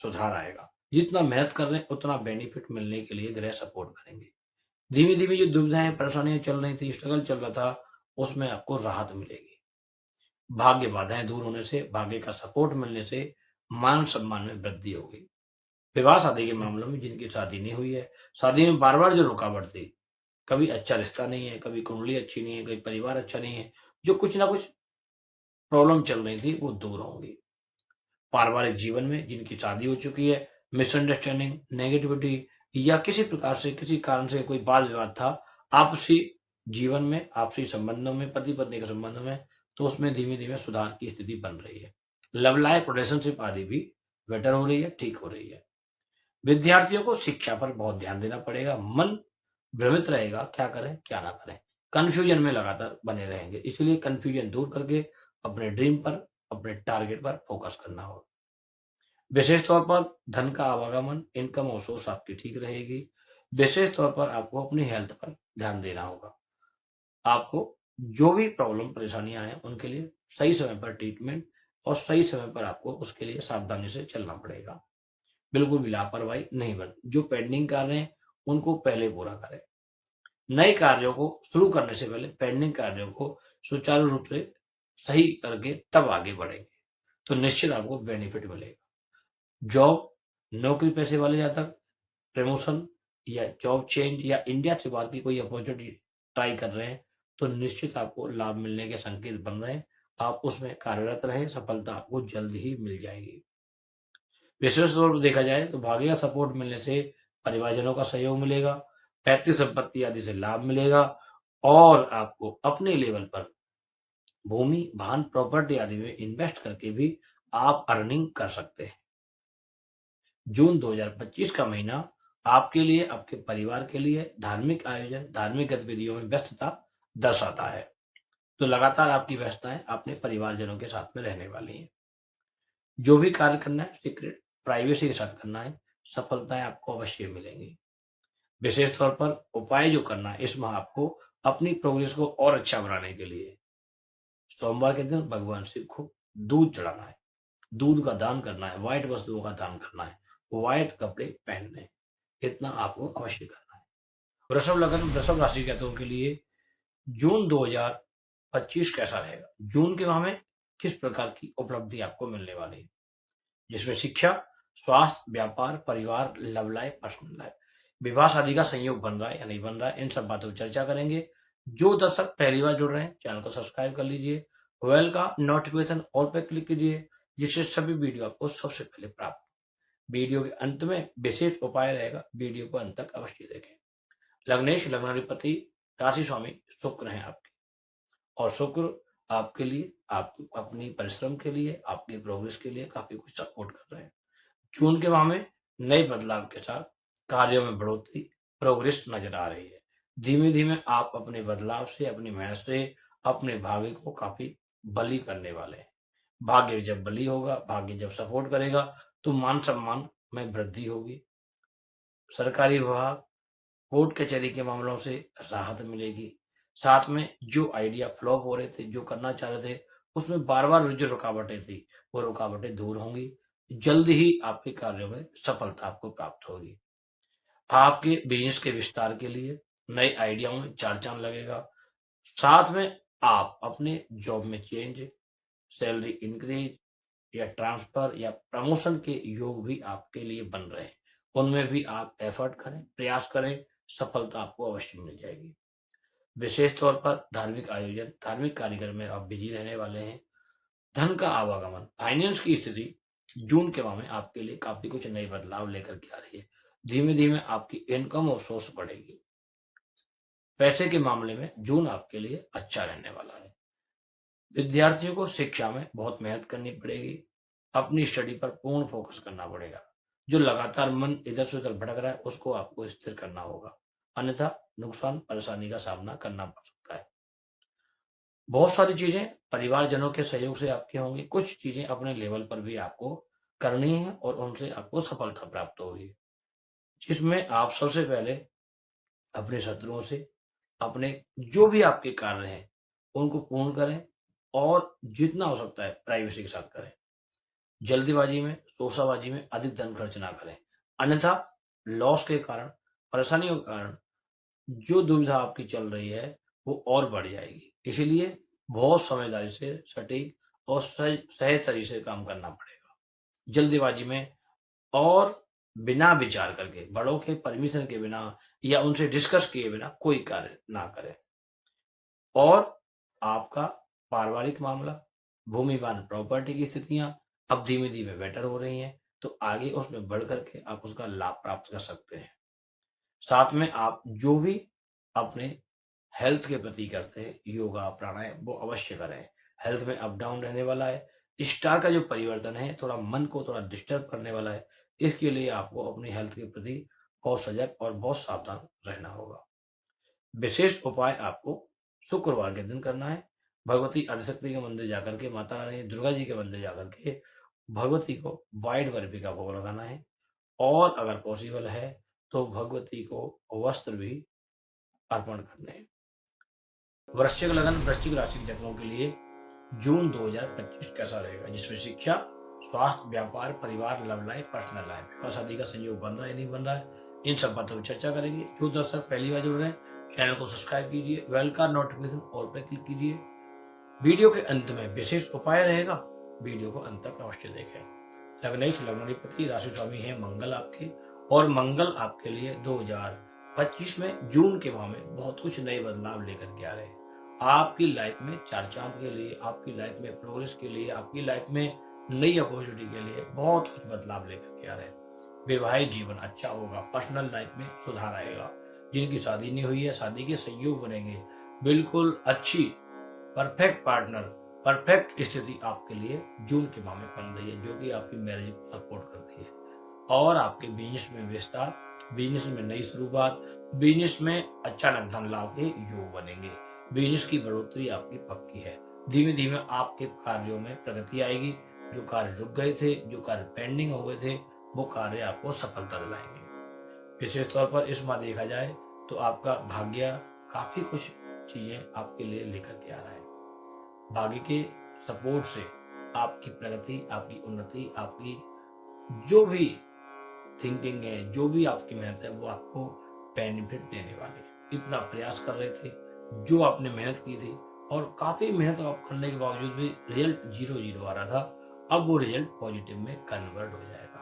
A: सुधार आएगा। जितना मेहनत कर रहे हैं उतना बेनिफिट मिलने के लिए ग्रह सपोर्ट करेंगे। धीमे धीमे जो दुविधाएं, परेशानियां चल रही थी, स्ट्रगल चल रहा था, उसमें आपको राहत मिलेगी। भाग्य बाधाएं दूर होने से, भाग्य का सपोर्ट मिलने से मान सम्मान में वृद्धि होगी। विवाह शादी के मामलों में जिनकी शादी नहीं हुई है, शादी में बार बार जो रुकावट थी, कभी अच्छा रिश्ता नहीं है, कभी कुंडली अच्छी नहीं है, कभी परिवार अच्छा नहीं है, जो कुछ ना कुछ प्रॉब्लम चल रही थी वो दूर होंगी। पारिवारिक जीवन में जिनकी शादी हो चुकी है, मिसअंडरस्टैंडिंग, नेगेटिविटी या किसी प्रकार से, किसी कारण से कोई वाद विवाद था आपसी जीवन में, आपसी संबंधों में, पति पत्नी के संबंध में, तो उसमें धीमे धीमे सुधार की स्थिति बन रही है। लव लाइफ, रिलेशनशिप आदि भी बेटर हो रही है, ठीक हो रही है। विद्यार्थियों को शिक्षा पर बहुत ध्यान देना पड़ेगा। मन भ्रमित रहेगा, क्या करें क्या ना करें, कंफ्यूजन में लगातार बने रहेंगे। इसलिए कंफ्यूजन दूर करके अपने ड्रीम पर, अपने टारगेट पर फोकस करना होगा। विशेष तौर पर धन का आवागमन, इनकम और सोर्स आपकी ठीक रहेगी। विशेष तौर पर आपको अपनी हेल्थ पर ध्यान देना होगा। आपको जो भी प्रॉब्लम, परेशानियां हैं, उनके लिए सही समय पर ट्रीटमेंट और सही समय पर आपको उसके लिए सावधानी से चलना पड़ेगा। बिल्कुल भी लापरवाही नहीं बरतें। जो पेंडिंग कार्य हैं उनको पहले पूरा करें। नए कार्यों को शुरू करने से पहले पेंडिंग कार्यों को सुचारू रूप से सही करके तब आगे बढ़ेंगे, तो निश्चित आपको बेनिफिट मिलेगा। जॉब, नौकरी पेशे वाले जातक प्रमोशन या जॉब चेंज या इंडिया से बाहर की कोई अपॉर्चुनिटी ट्राई कर रहे हैं, तो निश्चित आपको लाभ मिलने के संकेत बन रहे हैं। आप उसमें कार्यरत रहें, सफलता आपको जल्द ही मिल जाएगी। विशेष तौर पर देखा जाए तो भाग्य का सपोर्ट मिलने से परिवारजनों का सहयोग मिलेगा, पैतृक संपत्ति आदि से लाभ मिलेगा और आपको अपने लेवल पर भूमि, वाहन, प्रॉपर्टी आदि में इन्वेस्ट करके भी आप अर्निंग कर सकते हैं। जून 2025 का महीना आपके लिए, आपके परिवार के लिए धार्मिक आयोजन, धार्मिक गतिविधियों में व्यस्तता दर्शाता है। तो लगातार आपकी व्यस्तताएं अपने परिवारजनों के साथ में रहने वाली हैं। जो भी कार्य करना है सीक्रेट, प्राइवेसी के साथ करना है, सफलताएं आपको अवश्य मिलेंगी। विशेष तौर पर उपाय जो करना है इस माह आपको अपनी प्रोग्रेस को और अच्छा बनाने के लिए, सोमवार के दिन भगवान शिव को दूध चढ़ाना है, दूध का दान करना है, व्हाइट वस्तुओं का दान करना है, व्हाइट कपड़े पहनने हैं। इतना आपको अवश्य करना है। वृषभ लग्न, वृषभ राशि के जातकों के लिए जून 2025 कैसा रहेगा। जून के माह में किस प्रकार की उपलब्धि आपको मिलने वाली है, जिसमें शिक्षा, स्वास्थ्य, व्यापार, परिवार, लव लाइफ, पर्सनल लाइफ, विवाह शादी का संयोग बन रहा है या नहीं बन रहा है, इन सब बातों पर चर्चा करेंगे। जो दर्शक पहली बार जुड़ रहे हैं, चैनल को सब्सक्राइब कर लीजिए, बेल का नोटिफिकेशन ऑल पे क्लिक कीजिए, जिससे सभी वीडियो आपको सबसे पहले प्राप्त हो। वीडियो के अंत में विशेष उपाय रहेगा, वीडियो को अंत तक अवश्य देखें। लग्नेश लग्नाधिपति राशि स्वामी शुक्र हैं आपके, और शुक्र आपके लिए, आप अपनी परिश्रम के लिए, आपकी प्रोग्रेस के लिए काफी कुछ सपोर्ट कर रहे हैं। जून के माह में नए बदलाव के साथ कार्यों में बढ़ोतरी, प्रोग्रेस नजर आ रही है। धीमे धीमे आप अपने बदलाव से, अपनी मेहनत से अपने भाग्य को काफी बली करने वाले हैं। भाग्य जब बली होगा, भाग्य जब सपोर्ट करेगा, तो मान सम्मान में वृद्धि होगी। सरकारी विभाग, कोर्ट कचहरी के मामलों से राहत मिलेगी। साथ में जो आइडिया फ्लॉप हो रहे थे, जो करना चाह रहे थे, उसमें बार बार जो रुकावटें थी, वो रुकावटें दूर होंगी। जल्द ही आपके कार्यों में सफलता आपको प्राप्त होगी। आपके बिजनेस के विस्तार के लिए नए आइडियाओं में चार चांद लगेगा। साथ में आप अपने जॉब में चेंज, सैलरी इंक्रीज या ट्रांसफर या प्रमोशन के योग भी आपके लिए बन रहे हैं। उनमें भी आप एफर्ट करें, प्रयास करें, सफलता आपको अवश्य मिल जाएगी। विशेष तौर पर धार्मिक आयोजन, धार्मिक कार्यक्रम में आप बिजी रहने वाले हैं। धन का आवागमन, फाइनेंस की स्थिति जून के माह में आपके लिए काफी कुछ नए बदलाव लेकर के आ रही है। धीमे धीमे आपकी इनकम और सोर्स बढ़ेगी। पैसे के मामले में जून आपके लिए अच्छा रहने वाला है। विद्यार्थियों को शिक्षा में बहुत मेहनत करनी पड़ेगी। अपनी स्टडी पर पूर्ण फोकस करना पड़ेगा। जो लगातार मन इधर से उधर भटक रहा है उसको आपको स्थिर करना होगा, अन्यथा नुकसान परेशानी का सामना करना पड़ सकता है। बहुत सारी चीजें परिवारजनों के सहयोग से आपकी होंगी, कुछ चीजें अपने लेवल पर भी आपको करनी है और उनसे आपको सफलता प्राप्त होगी, जिसमें आप सबसे पहले अपने शत्रुओं से अपने जो भी आपके कार्य हैं उनको पूर्ण करें और जितना हो सकता है प्राइवेसी के साथ करें। जल्दीबाजी में, शोशाबाजी में अधिक धन खर्च ना करें, अन्यथा लॉस के कारण, परेशानियों के कारण जो दुविधा आपकी चल रही है वो और बढ़ जाएगी। इसीलिए बहुत समझदारी से, सटीक और सही तरीके से काम करना पड़ेगा। जल्दीबाजी में और बिना विचार करके, बड़ों के परमिशन के बिना या उनसे डिस्कस किए बिना कोई कार्य ना करें। और आपका पारिवारिक मामला, भूमिवान प्रॉपर्टी की स्थितियां अब धीमे धीमे बेटर हो रही हैं, तो आगे उसमें बढ़ करके आप उसका लाभ प्राप्त कर सकते हैं। साथ में आप जो भी अपने हेल्थ के प्रति करते हैं, योगा प्राणायाम वो अवश्य करें। हेल्थ में अप डाउन रहने वाला है। स्टार का जो परिवर्तन है थोड़ा मन को थोड़ा डिस्टर्ब करने वाला है। इसके लिए आपको अपनी हेल्थ के प्रति बहुत सजग और बहुत सावधान रहना होगा। विशेष उपाय आपको शुक्रवार के दिन करना है। भगवती आदिशक्ति के मंदिर जाकर के, माता रानी दुर्गा जी के मंदिर जाकर के भगवती को व्हाइट बर्फी का भोग लगाना है और अगर पॉसिबल है तो भगवती को वस्त्र भी अर्पण करने हैं। वृश्चिक लगन, वृश्चिक राशि के जातकों के लिए जून 2025 कैसा रहेगा, जिसमें शिक्षा, स्वास्थ्य, व्यापार, परिवार, लव लाइफ, पर्सनल लाइफ, विवाह शादी का संयोग बन रहा है नहीं बन रहा है, इन सब बातों पर चर्चा करेंगे। जो दर्शक पहली बार जुड़ रहे हैं चैनल को सब्सक्राइब कीजिए, बेल का नोटिफिकेशन ऑल पर क्लिक कीजिए। वीडियो के अंत में विशेष उपाय रहेगा, वीडियो को अंत तक अवश्य देखें। लग्नेश लग्नाधिपति राशि स्वामी है मंगल आपके, और मंगल आपके लिए 2025 में जून के माह में बहुत कुछ नए बदलाव लेकर के आ रहे हैं। आपकी लाइफ में चार चांद के लिए, आपकी लाइफ में प्रोग्रेस के लिए, आपकी लाइफ में नई अपॉर्चुनिटी के लिए बहुत कुछ बदलाव लेकर के आ रहे हैं। वैवाहिक जीवन अच्छा होगा, पर्सनल लाइफ में सुधार आएगा। जिनकी शादी नहीं हुई है शादी के संयोग बनेंगे। बिल्कुल अच्छी परफेक्ट पार्टनर, परफेक्ट स्थिति आपके लिए जून के माह में बन रही है, जो कि आपकी मैरिज को सपोर्ट करती है। और आपके बिजनेस में विस्तार, बिजनेस में नई शुरुआत, बिजनेस में अचानक धन लाभ के योग बनेंगे। बिजनेस की बढ़ोतरी आपकी पक्की है। धीमे धीमे आपके कार्यों में प्रगति आएगी। जो कार्य रुक गए थे, जो कार्य पेंडिंग हो गए थे, वो कार्य आपको सफलता दिलाएंगे। विशेष तौर पर इस माह देखा जाए तो आपका भाग्य काफी कुछ चीजें आपके लिए लेकर के आ रहा है। भाग्य के सपोर्ट से आपकी प्रगति, आपकी उन्नति, आपकी जो भी थिंकिंग है, जो भी आपकी मेहनत है, वो आपको बेनिफिट देने वाली है। इतना प्रयास कर रहे थे, जो आपने मेहनत की थी और काफी मेहनत आप करने के बावजूद भी रिजल्ट 0-0 आ रहा था, अब वो रिजल्ट पॉजिटिव में कन्वर्ट हो जाएगा।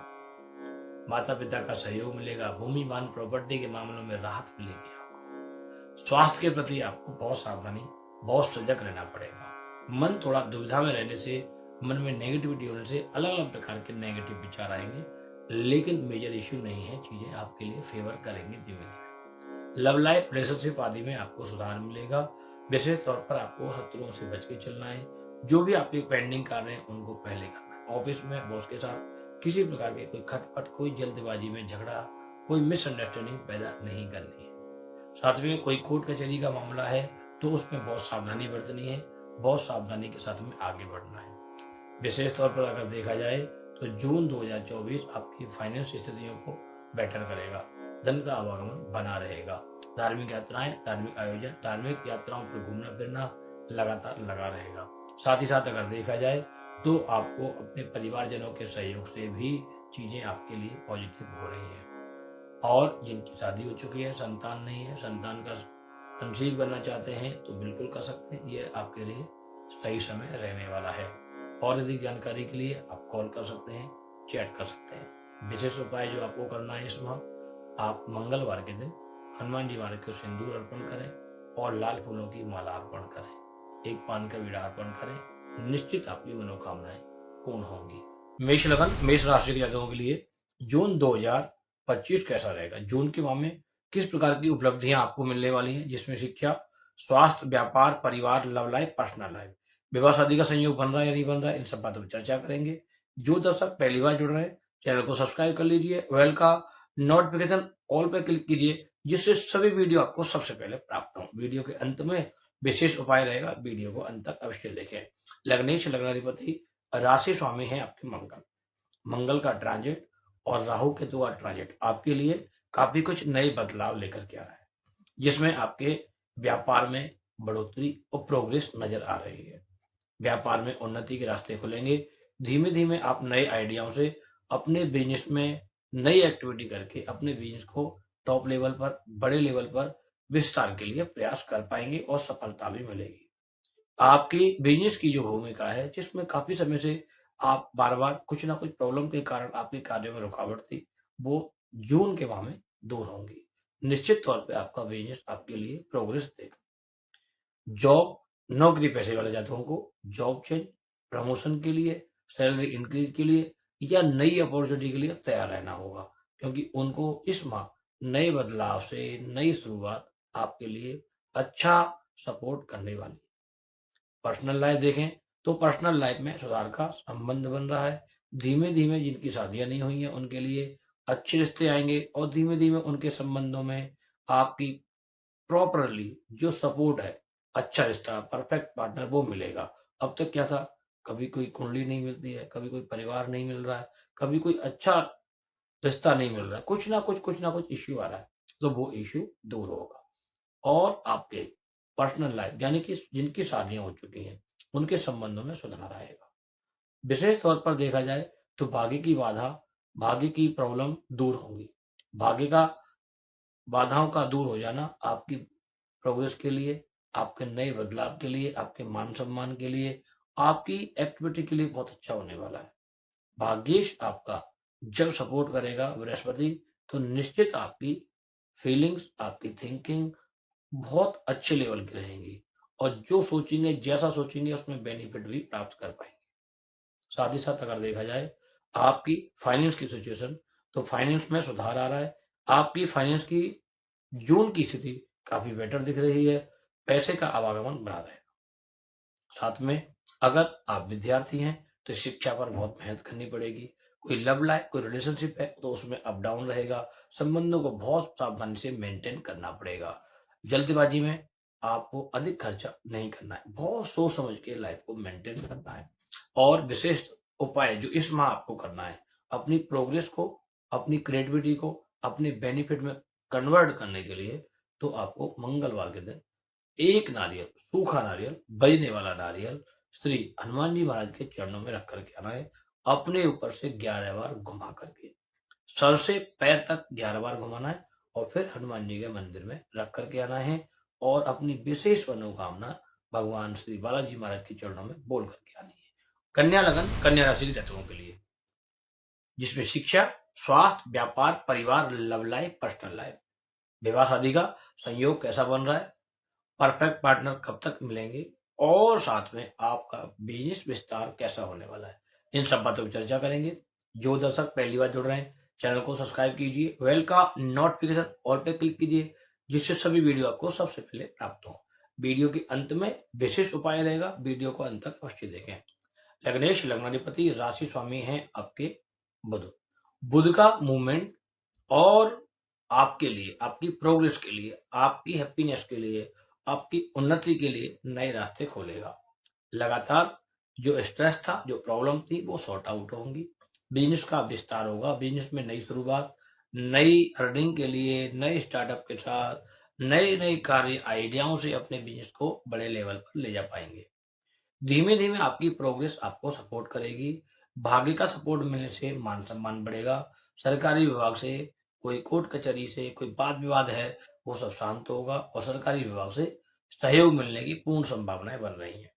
A: माता पिता का सहयोग मिलेगा। भूमि वाहन प्रॉपर्टी के मामलों में राहत मिलेगी आपको। स्वास्थ्य के प्रति आपको बहुत सावधानी, बहुत सजग रहना पड़ेगा। मन थोड़ा दुविधा में रहने से, मन में नेगेटिविटी होने से अलग अलग प्रकार के नेगेटिव विचार आएंगे, लेकिन मेजर इश्यू नहीं है। चीजें आपके लिए फेवर करेंगे धीमे धीमे। लव लाइफ, रिलेशनशिप आदि में आपको सुधार मिलेगा। विशेष तौर पर आपको शत्रुओं से बच के चलना है। जो भी आपके पेंडिंग कार्य हैं उनको पहले करना है। ऑफिस में बॉस के साथ किसी प्रकार के कोई खटपट, कोई जल्दबाजी में झगड़ा, कोई मिसअंडरस्टैंडिंग पैदा नहीं करनी है। साथ में कोई कोर्ट कचहरी का मामला है तो उसमें बहुत सावधानी बरतनी है, बहुत सावधानी के साथ में आगे बढ़ना है। विशेष तौर पर अगर देखा जाए तो जून 2024 आपकी फाइनेंस स्थितियों को बेटर करेगा। धन का आवागमन बना रहेगा। धार्मिक यात्राएं, धार्मिक आयोजन, धार्मिक यात्राओं पर घूमना फिरना लगातार लगा रहेगा। साथ ही साथ अगर देखा जाए तो आपको अपने परिवारजनों के सहयोग से भी चीजें आपके लिए पॉजिटिव हो रही हैं। और जिनकी शादी हो चुकी है, संतान नहीं है, संतान का कंसीव करना चाहते हैं तो बिल्कुल कर सकते हैं। ये आपके लिए सही समय रहने वाला है। और अधिक जानकारी के लिए आप कॉल कर सकते हैं, चैट कर सकते हैं। विशेष उपाय जो आपको करना है इस माह, आप मंगलवार के दिन हनुमान जी महाराज को सिंदूर अर्पण करें और लाल फूलों की माला अर्पण करें, एक पान का बीड़ा अर्पण करें। निश्चित आपकी मनोकामनाएं पूर्ण होंगी। मेष लगन, मेष राशि के जातकों के लिए जून 2025 कैसा रहेगा। जून के माह में किस प्रकार की उपलब्धियां आपको मिलने वाली हैं, जिसमें शिक्षा, स्वास्थ्य, व्यापार, परिवार, लव लाइफ, पर्सनल लाइफ, विवाह शादी का संयोग बन रहा है या नहीं बन रहा है, इन सब बातों पर चर्चा करेंगे। जो दर्शक पहली बार जुड़ रहे हैं, चैनल को सब्सक्राइब कर लीजिए, बेल का नोटिफिकेशन ऑल पर क्लिक कीजिए, जिससे सभी वीडियो आपको सबसे पहले प्राप्त हो। वीडियो के अंत में विशेष उपाय रहेगा, वीडियो को अंत तक अवश्य देखें। लग्नेश लग्नाधिपति राशि स्वामी है आपके मंगल। मंगल का ट्रांजिट और राहु केतु का ट्रांजिट आपके लिए काफी कुछ नए बदलाव लेकर के आ रहा है, जिसमें आपके व्यापार में बढ़ोतरी और प्रोग्रेस नजर आ रही है। व्यापार में उन्नति के रास्ते खुलेंगे। धीमे धीमे आप नए आइडियाओं से अपने बिजनेस में नई एक्टिविटी करके अपने बिजनेस को टॉप लेवल पर, बड़े लेवल पर विस्तार के लिए प्रयास कर पाएंगे और सफलता भी मिलेगी। आपकी बिजनेस की जो भूमिका है, जिसमें काफी समय से आप बार बार कुछ ना कुछ प्रॉब्लम के कारण आपके कार्य में रुकावट थी, वो जून के माह में दूर होंगी। निश्चित तौर पे आपका बिजनेस आपके लिए प्रोग्रेस देगा। जॉब, नौकरी पेशे वाले जातकों को जॉब चेंज, प्रमोशन के लिए, सैलरी इंक्रीज के लिए या नई अपॉर्चुनिटी के लिए तैयार रहना होगा, क्योंकि उनको इस माह नए बदलाव से नई शुरुआत आपके लिए अच्छा सपोर्ट करने वाली। पर्सनल लाइफ देखें तो पर्सनल लाइफ में सुधार का संबंध बन रहा है। धीमे धीमे जिनकी शादियां नहीं हुई हैं उनके लिए अच्छे रिश्ते आएंगे और धीमे धीमे उनके संबंधों में आपकी प्रॉपरली जो सपोर्ट है, अच्छा रिश्ता, परफेक्ट पार्टनर वो मिलेगा। अब तक क्या था, कभी कोई कुंडली नहीं मिलती है, कभी कोई परिवार नहीं मिल रहा है, कभी कोई अच्छा रिश्ता नहीं मिल रहा है, कुछ ना कुछ इश्यू आ रहा है, तो वो इश्यू दूर होगा और आपके पर्सनल लाइफ यानी कि जिनकी शादियां हो चुकी हैं उनके संबंधों में सुधार आएगा। विशेष तौर पर देखा जाए तो भाग्य की बाधा, भाग्य की प्रॉब्लम दूर होंगी। भाग्य का बाधाओं का दूर हो जाना आपकी प्रोग्रेस के लिए, आपके नए बदलाव के लिए, आपके मान सम्मान के लिए, आपकी एक्टिविटी के लिए बहुत अच्छा होने वाला है। भाग्येश आपका जब सपोर्ट करेगा बृहस्पति, तो निश्चित आपकी फीलिंग्स, आपकी थिंकिंग बहुत अच्छे लेवल की रहेंगी और जो सोचेंगे, जैसा सोचेंगे उसमें बेनिफिट भी प्राप्त कर पाएंगे। साथ ही साथ अगर देखा जाए आपकी फाइनेंस की सिचुएशन, तो फाइनेंस में सुधार आ रहा है। आपकी फाइनेंस की जून की स्थिति काफी बेटर दिख रही है, पैसे का आवागमन बना रहेगा। साथ में अगर आप विद्यार्थी हैं तो शिक्षा पर बहुत मेहनत करनी पड़ेगी। कोई लव लाइफ, कोई रिलेशनशिप है तो उसमें अप डाउन रहेगा, संबंधों को बहुत सावधानी से मेंटेन करना पड़ेगा। जल्दबाजी में आपको अधिक खर्चा नहीं करना है, बहुत सोच समझ के लाइफ को मेंटेन करना है। और विशेष उपाय जो इस माह आपको करना है, अपनी प्रोग्रेस को, अपनी क्रिएटिविटी को अपने बेनिफिट में कन्वर्ट करने के लिए, तो आपको मंगलवार के दिन एक नारियल, सूखा नारियल, बजने वाला नारियल श्री हनुमान जी महाराज के चरणों में रख करके आना है। अपने ऊपर से 11 बार घुमा करके, सर से पैर तक 11 बार घुमाना है और फिर हनुमान जी के मंदिर में रख करके आना है और अपनी विशेष मनोकामना भगवान श्री बालाजी महाराज के चरणों में बोल करके आनी है। कन्या लगन, कन्या राशि के जातकों के लिए, जिसमें शिक्षा, स्वास्थ्य, व्यापार, परिवार, लव लाइफ, पर्सनल लाइफ, विवाह शादी का संयोग कैसा बन रहा है, परफेक्ट पार्टनर कब तक मिलेंगे और साथ में आपका बिजनेस विस्तार कैसा होने वाला है, इन सब बातों पर चर्चा करेंगे। जो दर्शक पहली बार जुड़ रहे हैं, चैनल को सब्सक्राइब कीजिए, बेल का नोटिफिकेशन ऑल पे क्लिक कीजिए, जिससे सभी वीडियो आपको सबसे पहले प्राप्त हो। वीडियो के अंत में विशेष उपाय रहेगा, वीडियो को अंत तक अवश्य देखें। लग्नेश लग्नाधिपति राशि स्वामी हैं आपके बुध। बुध का मूवमेंट और आपके लिए, आपकी प्रोग्रेस के लिए, आपकी हैप्पीनेस के लिए, आपकी उन्नति के लिए नए रास्ते खोलेगा। लगातार जो स्ट्रेस था, जो प्रॉब्लम थी, वो सॉर्ट आउट होंगी। बिजनेस का विस्तार होगा, बिजनेस में नई शुरुआत, नई अर्निंग के लिए, नए स्टार्टअप के साथ नए नए कार्य आइडियाओं से अपने बिजनेस को बड़े लेवल पर ले जा पाएंगे। धीमे धीमे आपकी प्रोग्रेस आपको सपोर्ट करेगी। भाग्य का सपोर्ट मिलने से मान सम्मान बढ़ेगा। सरकारी विभाग से, कोई कोर्ट कचहरी से कोई वाद विवाद है, वो सब शांत होगा और सरकारी विभाग से सहयोग मिलने की पूर्ण संभावनाएं बन रही हैं।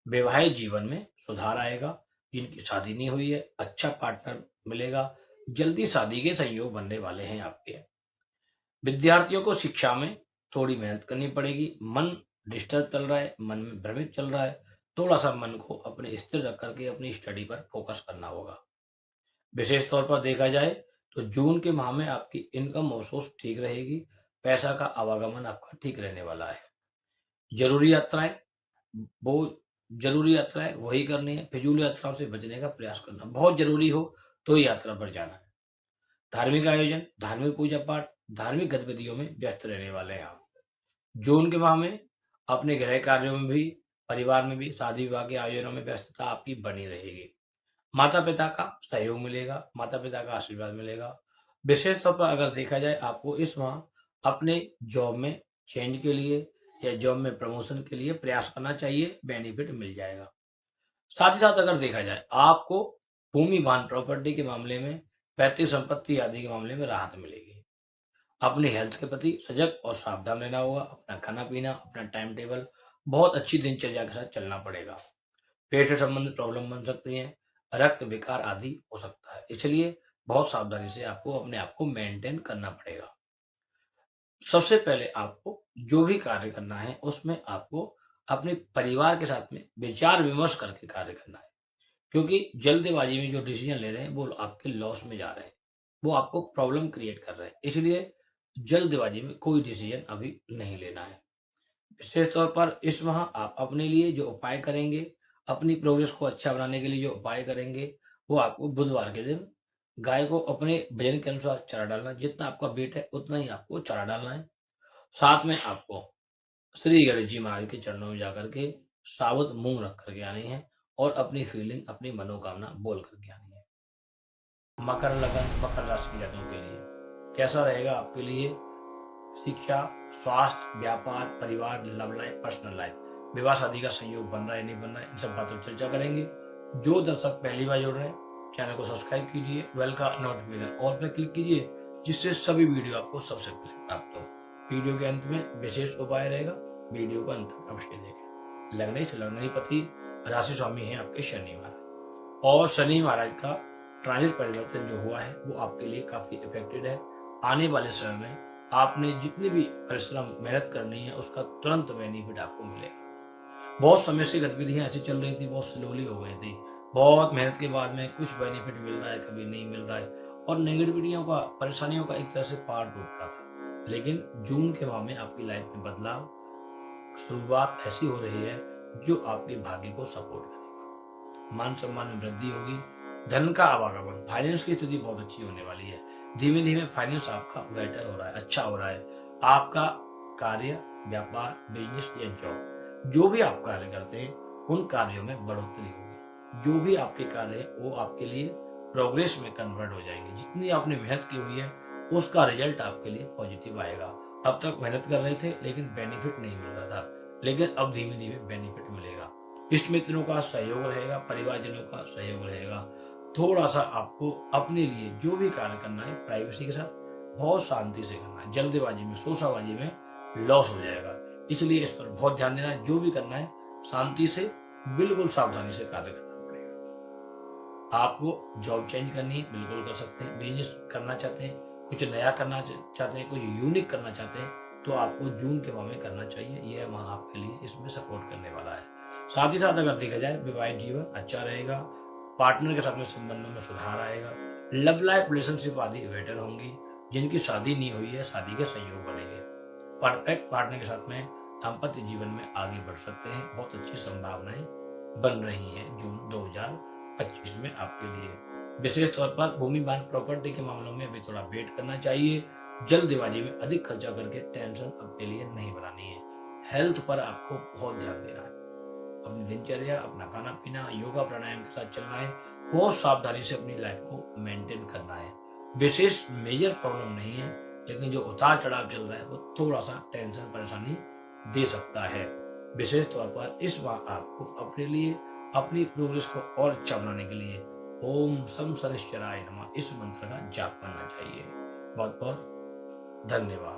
A: वैवाहिक जीवन में सुधार आएगा। जिनकी शादी नहीं हुई है, अच्छा पार्टनर मिलेगा। जल्दी शादी के संयोग बनने वाले हैं आपके। विद्यार्थियों को शिक्षा में थोड़ी मेहनत करनी पड़ेगी। मन डिस्टर्ब चल रहा है, मन में भ्रमित चल रहा है, थोड़ा सा मन को अपने स्थिर रख करके अपनी स्टडी पर फोकस करना होगा। विशेष तौर पर देखा जाए तो जून के माह में आपकी इनकम और सोर्स ठीक रहेगी, पैसा का आवागमन आपका ठीक रहने वाला है। जरूरी यात्राएं वो जरूरी यात्राएं वही करनी है, फिजूल यात्राओं से बचने का प्रयास करना, बहुत जरूरी हो तो ही यात्रा पर जाना है। धार्मिक आयोजन, धार्मिक पूजा पाठ, धार्मिक गतिविधियों में व्यस्त रहने वाले हैं आप। जून के माह में अपने गृह कार्यों में भी, परिवार में भी, शादी विवाह के आयोजनों में व्यस्तता आपकी बनी रहेगी। माता पिता का सहयोग मिलेगा, माता पिता का आशीर्वाद मिलेगा। विशेष तौर पर अगर देखा जाए, आपको इस माह अपने जॉब में चेंज के लिए या जॉब में प्रमोशन के लिए प्रयास करना चाहिए, बेनिफिट मिल जाएगा। साथ ही साथ अगर देखा जाए, आपको भूमि वाहन प्रॉपर्टी के मामले में, पैतृक संपत्ति आदि के मामले में राहत मिलेगी। अपनी हेल्थ के प्रति सजग और सावधान रहना होगा। अपना खाना पीना, अपना टाइम टेबल बहुत अच्छी दिनचर्या के साथ चलना पड़ेगा। पेट से संबंधित प्रॉब्लम बन सकती हैं, रक्त विकार आदि हो सकता है, इसलिए बहुत सावधानी से आपको अपने आप को मेंटेन करना पड़ेगा। सबसे पहले आपको जो भी कार्य करना है, उसमें आपको अपने परिवार के साथ में विचार विमर्श करके कार्य करना है, क्योंकि जल्दबाजी में जो डिसीजन ले रहे हैं वो आपके लॉस में जा रहे हैं, वो आपको प्रॉब्लम क्रिएट कर रहे हैं। इसलिए जल्दबाजी में कोई डिसीजन अभी नहीं लेना है। विशेष तौर पर इस माह आप अपने लिए जो उपाय करेंगे, अपनी प्रोग्रेस को अच्छा बनाने के लिए जो उपाय करेंगे, वो आपको बुधवार के दिन गाय को अपने वजन के अनुसार चारा डालना, जितना आपका वेट है उतना ही आपको चारा डालना है। साथ में आपको श्री गणेश जी महाराज के चरणों में जाकर के साबुत मूंग रख करके आनी है और अपनी फीलिंग, अपनी मनोकामना बोल करके आनी है। मकर लगन, मकर राशि के जातकों के लिए कैसा रहेगा आपके लिए? शिक्षा, स्वास्थ्य, व्यापार, परिवार, लव लाइफ, पर्सनल लाइफ, विवाह शादी का संयोग बन रहा है नहीं बन रहा है, इन सब बातों पर चर्चा करेंगे। जो दर्शक पहली बार जुड़ रहे हैं, चैनल को सब्सक्राइब कीजिए, बेल का नोटिफिकेशन ऑल पर क्लिक कीजिए, जिससे सभी वीडियो आपको सबसे पहले प्राप्त हो। वीडियो के अंत में विशेष उपाय रहेगा, वीडियो को अंत तक अवश्य देखें। लग्नाधिपति राशि स्वामी है आपके शनि महाराज, और शनि महाराज का ट्रांजिट परिवर्तन जो हुआ है वो आपके लिए काफी इफेक्टेड है। आने वाले समय में आपने जितनी भी परिश्रम मेहनत करनी है, उसका तुरंत बेनिफिट आपको मिलेगा। बहुत समय से गतिविधियां ऐसी चल रही थी, बहुत स्लोली हो गई थी, बहुत मेहनत के बाद में कुछ बेनिफिट मिल रहा है, कभी नहीं मिल रहा है, और नेगेटिविटियों का, परेशानियों का एक तरह से पहाड़ टूट रहा था। लेकिन जून के माह में आपकी लाइफ में बदलाव, शुरुआत ऐसी हो रही है जो आपके भाग्य को सपोर्ट करेगा। मान सम्मान में वृद्धि होगी, धन का आवागमन, फाइनेंस की स्थिति बहुत अच्छी होने वाली है। धीमे धीमे फाइनेंस आपका बेटर हो रहा है, अच्छा हो रहा है। आपका कार्य, व्यापार, बिजनेस या जॉब, जो भी आप कार्य करते हैं, उन कार्यों में बढ़ोतरी होगी। जो भी आपके कार्य है वो आपके लिए प्रोग्रेस में कन्वर्ट हो जाएंगे। जितनी आपने मेहनत की हुई है, उसका रिजल्ट आपके लिए पॉजिटिव आएगा। अब तक मेहनत कर रहे थे लेकिन बेनिफिट नहीं मिल रहा था, लेकिन अब धीमे धीमे बेनिफिट मिलेगा। इष्ट मित्रों का सहयोग रहेगा, परिवारजनों का सहयोग रहेगा। थोड़ा सा आपको अपने लिए जो भी कार्य करना है, प्राइवेसी के साथ बहुत शांति से करना है। जल्दबाजी में, शोशाबाजी में लॉस हो जाएगा, इसलिए इस पर बहुत ध्यान देना है। जो भी करना है, शांति से, बिल्कुल सावधानी से कार्य करना पड़ेगा। आपको जॉब चेंज करनी है, बिल्कुल कर सकते हैं। बिजनेस करना चाहते हैं, कुछ नया करना चाहते हैं, कुछ यूनिक करना चाहते हैं, तो आपको जून के माह में करना चाहिए। यह माह आपके लिए इसमें सपोर्ट करने वाला है। साथ ही साथ अगर देखा जाए, वैवाहिक जीवन अच्छा रहेगा, पार्टनर के साथ में संबंधों में सुधार आएगा, लव लाइफ, रिलेशनशिप आदि बेटर होंगी। जिनकी शादी नहीं हुई है, शादी के संयोग बनेंगे। परफेक्ट पार्टनर के साथ में दाम्पत्य जीवन में आगे बढ़ सकते हैं। बहुत अच्छी संभावनाएं बन रही हैं जून 2025 में आपके लिए। विशेष तौर पर भूमि वाहन प्रॉपर्टी के मामलों में अभी थोड़ा वेट करना चाहिए। जल्दबाजी में अधिक खर्चा करके टेंशन अपने लिए नहीं बनानी है। हेल्थ पर आपको बहुत ध्यान देना है। अपनी दिनचर्या, अपना खाना पीना, योगा प्राणायाम के साथ चलना है। बहुत सावधानी से अपनी लाइफ को मेंटेन करना है। विशेष मेजर प्रॉब्लम नहीं है, लेकिन जो उतार चढ़ाव चल रहा है वो थोड़ा सा टेंशन, परेशानी दे सकता है। विशेष तौर पर इस बार आपको अपने लिए, अपनी प्रोग्रेस को और अच्छा बनाने के लिए ओम सम शनिश्चराय नमः इस मंत्र का जाप करना चाहिए। बहुत बहुत धन्यवाद।